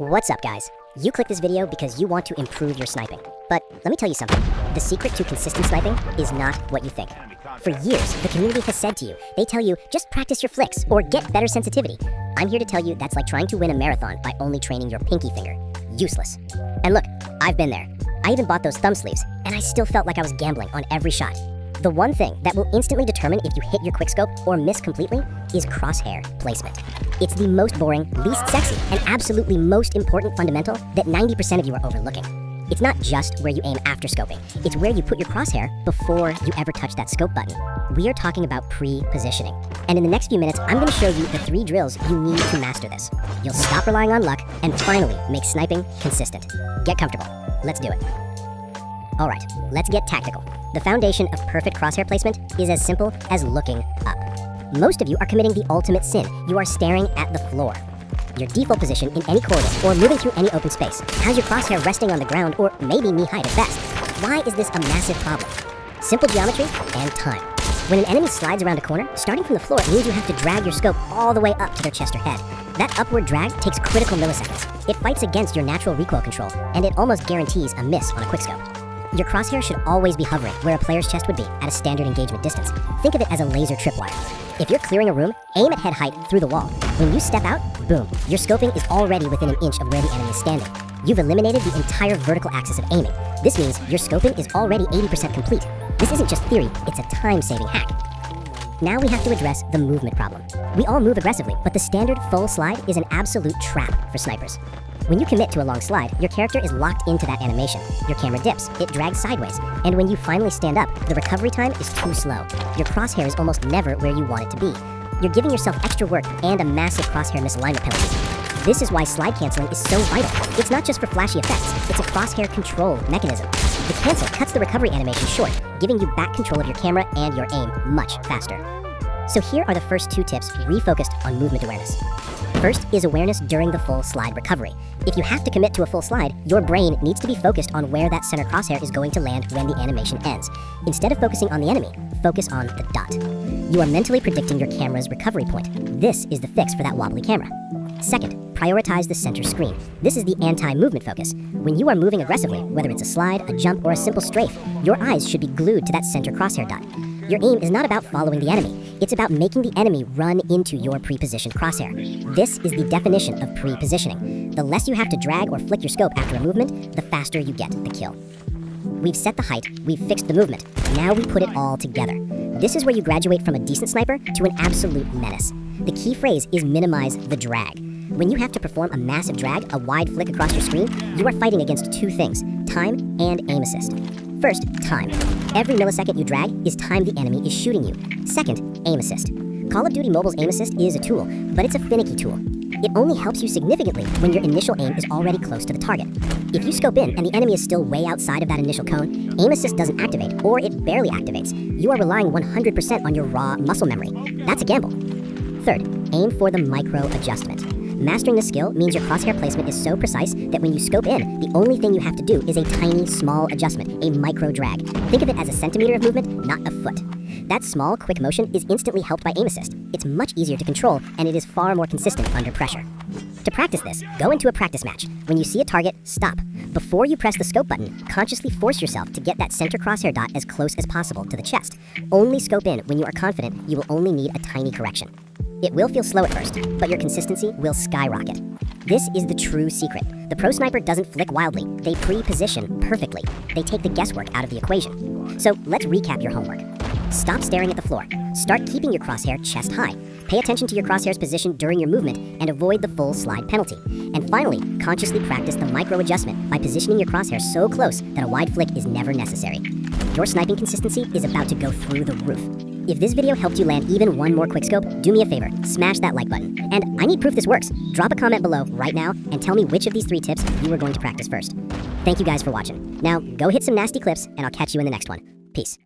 What's up, guys? You clicked this video because you want to improve your sniping. But let me tell you something. The secret to consistent sniping is not what you think. For years, the community has said to you, they tell you, just practice your flicks or get better sensitivity. I'm here to tell you that's like trying to win a marathon by only training your pinky finger. Useless. And look, I've been there. I even bought those thumb sleeves, and I still felt like I was gambling on every shot. The one thing that will instantly determine if you hit your quickscope or miss completely is crosshair placement. It's the most boring, least sexy, and absolutely most important fundamental that 90% of you are overlooking. It's not just where you aim after scoping, it's where you put your crosshair before you ever touch that scope button. We are talking about pre-positioning. And in the next few minutes, I'm gonna show you the 3 drills you need to master this. You'll stop relying on luck and finally make sniping consistent. Get comfortable. Let's do it. All right, let's get tactical. The foundation of perfect crosshair placement is as simple as looking up. Most of you are committing the ultimate sin. You are staring at the floor. Your default position in any corridor or moving through any open space has your crosshair resting on the ground or maybe knee-height at best. Why is this a massive problem? Simple geometry and time. When an enemy slides around a corner, starting from the floor means you have to drag your scope all the way up to their chest or head. That upward drag takes critical milliseconds. It fights against your natural recoil control, and it almost guarantees a miss on a quickscope. Your crosshair should always be hovering where a player's chest would be at a standard engagement distance. Think of it as a laser tripwire. If you're clearing a room, aim at head height through the wall. When you step out, boom, your scoping is already within an inch of where the enemy is standing. You've eliminated the entire vertical axis of aiming. This means your scoping is already 80% complete. This isn't just theory, it's a time-saving hack. Now we have to address the movement problem. We all move aggressively, but the standard full slide is an absolute trap for snipers. When you commit to a long slide, your character is locked into that animation. Your camera dips, it drags sideways, and when you finally stand up, the recovery time is too slow. Your crosshair is almost never where you want it to be. You're giving yourself extra work and a massive crosshair misalignment penalty. This is why slide canceling is so vital. It's not just for flashy effects, it's a crosshair control mechanism. The cancel cuts the recovery animation short, giving you back control of your camera and your aim much faster. So here are the first 2 tips refocused on movement awareness. First is awareness during the full slide recovery. If you have to commit to a full slide, your brain needs to be focused on where that center crosshair is going to land when the animation ends. Instead of focusing on the enemy, focus on the dot. You are mentally predicting your camera's recovery point. This is the fix for that wobbly camera. Second, prioritize the center screen. This is the anti-movement focus. When you are moving aggressively, whether it's a slide, a jump, or a simple strafe, your eyes should be glued to that center crosshair dot. Your aim is not about following the enemy. It's about making the enemy run into your pre-positioned crosshair. This is the definition of pre-positioning. The less you have to drag or flick your scope after a movement, the faster you get the kill. We've set the height, we've fixed the movement. Now we put it all together. This is where you graduate from a decent sniper to an absolute menace. The key phrase is minimize the drag. When you have to perform a massive drag, a wide flick across your screen, you are fighting against 2 things, time and aim assist. First, time. Every millisecond you drag is time the enemy is shooting you. Second, aim assist. Call of Duty Mobile's aim assist is a tool, but it's a finicky tool. It only helps you significantly when your initial aim is already close to the target. If you scope in and the enemy is still way outside of that initial cone, aim assist doesn't activate, or it barely activates. You are relying 100% on your raw muscle memory. That's a gamble. Third, aim for the micro adjustment. Mastering this skill means your crosshair placement is so precise that when you scope in, the only thing you have to do is a tiny, small adjustment, a micro drag. Think of it as a centimeter of movement, not a foot. That small, quick motion is instantly helped by aim assist. It's much easier to control, and it is far more consistent under pressure. To practice this, go into a practice match. When you see a target, stop. Before you press the scope button, consciously force yourself to get that center crosshair dot as close as possible to the chest. Only scope in when you are confident you will only need a tiny correction. It will feel slow at first, but your consistency will skyrocket. This is the true secret. The pro sniper doesn't flick wildly, they pre-position perfectly. They take the guesswork out of the equation. So let's recap your homework. Stop staring at the floor. Start keeping your crosshair chest high. Pay attention to your crosshair's position during your movement and avoid the full slide penalty. And finally, consciously practice the micro adjustment by positioning your crosshair so close that a wide flick is never necessary. Your sniping consistency is about to go through the roof. If this video helped you land even one more quickscope, do me a favor, smash that like button. And I need proof this works. Drop a comment below right now and tell me which of these 3 tips you are going to practice first. Thank you guys for watching. Now, go hit some nasty clips and I'll catch you in the next one. Peace.